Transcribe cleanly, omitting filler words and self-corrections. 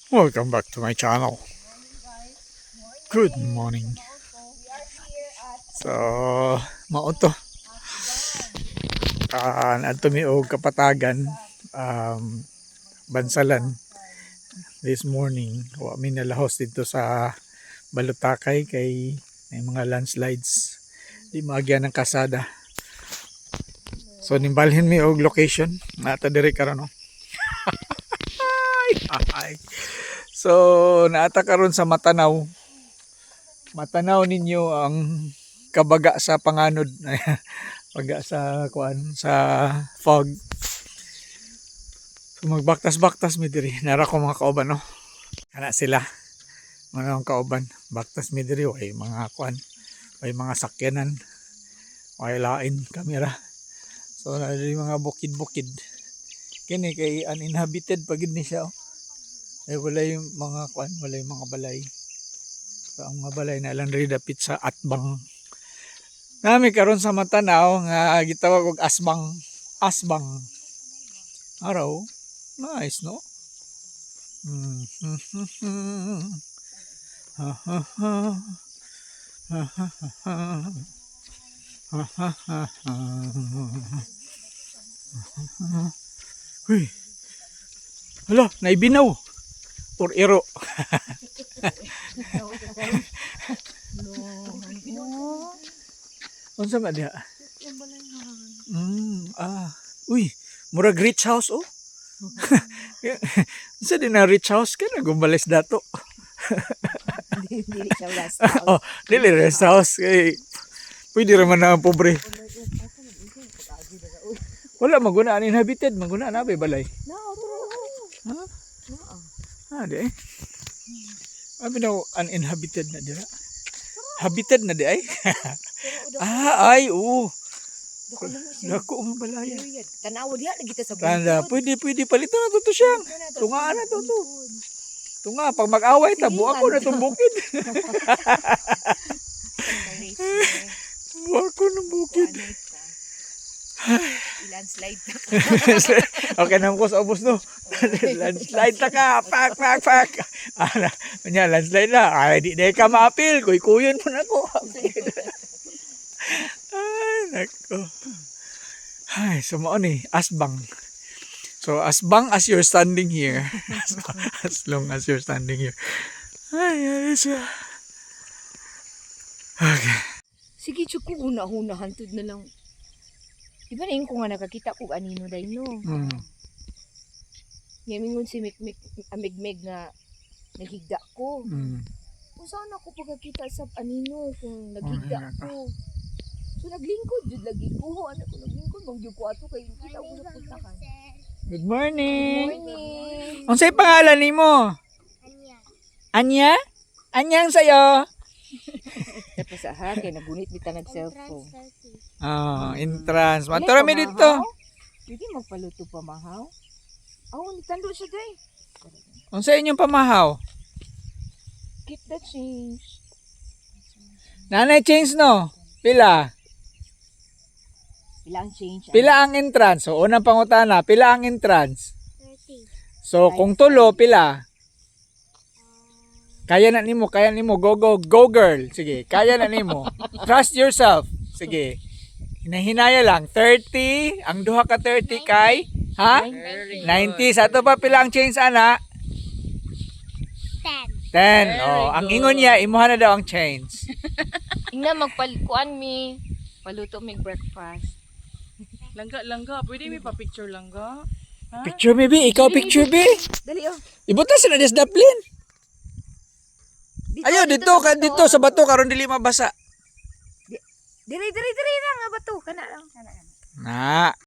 Welcome back to my channel. Good morning. So, mauto. Adto mi og kapatagan Bansalan this morning. Wa mi nalahos dito sa Balutakay kay may mga landslides. Di maagyan ng kasada. So nimbalhin mi og location. Nata diri karon no. Ay. So naata karon sa Matanaw. Matanaw ninyo ang kabaga sa panganod. Baga sa kuan sa fog. So magbaktas-baktas mi diri. Nara ko mga kauban no. Kana sila. Mga kauban, baktas mi diri way mga kuan, way mga sakyanan. Way lain kamera. So na diri mga bukid-bukid. Kini kay uninhabited pagid ni siya. Wala yung mga kuan, wala yung mga balay. So ang mga balay na lang diri dapit sa Atbang. Nami karon sa Matanaw nga gitawag og asbang. Araw. Nice no? Uy. Hala, naibinaw. Or ero. Unsa ba diha? Uy, murag rich house oh. Unsa din na rich house kana gumbalis dato. Dili siya rest house. Oh, dili rest house kay pwede ra man na pobre. Wala maguna uninhabited, maguna na balay. No, Ha? Di ay. Abi na uninhabited na dira. Habited na di ay. Ay, oo. Dako ang balaya. Tanaw diha lagi ta sa Tanda, pwede palitan na to siya. Tunga na to. Tunga, pag mag-away ta, buwak ko na itong bukid. Buwak ko ng bukid. Landslide. Okay na ko sa ubos no. Landslide ta ka. Pak. Landslide na. Ay, di na ka maapil. Kuy-kuyon mo na ko. Ay, nako. Ay, so mo ni asbang. So as long as you're standing here, as long as you're standing here. Ay, siya. Okay. Sige chuk ko una hantod na lang. Di ba na yung kung nga nakakita ko anino day no? Yamingon si Mikmik amigmig nga naghigda ko. Kung saan ako pagkakita sa anino kung naghigda ko. So naglingkod jud lagi ko. Ano ko naglingkod mangyud ko ato kay kita ko sa puntahan. Good morning. Morning. Unsay pangalan nimo? Anya? Anyang sayo? Tapos aha kay nagunit bitaw nag cellphone. Entrance. Matura mi dito. Pwede magpaluto pa mahaw? Ni tando siya day. Unsay inyong pamahaw? Keep the change. Nanay change no? Pila? Ilang change? Pila ang entrance? So unang pangutana, pila ang entrance? 30. So kung tulo, pila? Kaya na nimo, go girl. Sige, kaya na nimo. Trust yourself. Sige. Hinahinaya lang. 30, ang duha ka 30 kay, ha? 90. Sa to pa pila ang change ana? 10. Oh, ang ingon niya, imuha na daw ang change. Ingna magpalikuan mi. Paluto mi breakfast. Langga, pwede may pa-picture langga? Ha? Picture me, be. Ikaw picture, be. Dali oh. Ibutas na desdaplin. Ayo, dito sa bato, karon dili mabasa. Diri na nga bato kana lang. Na.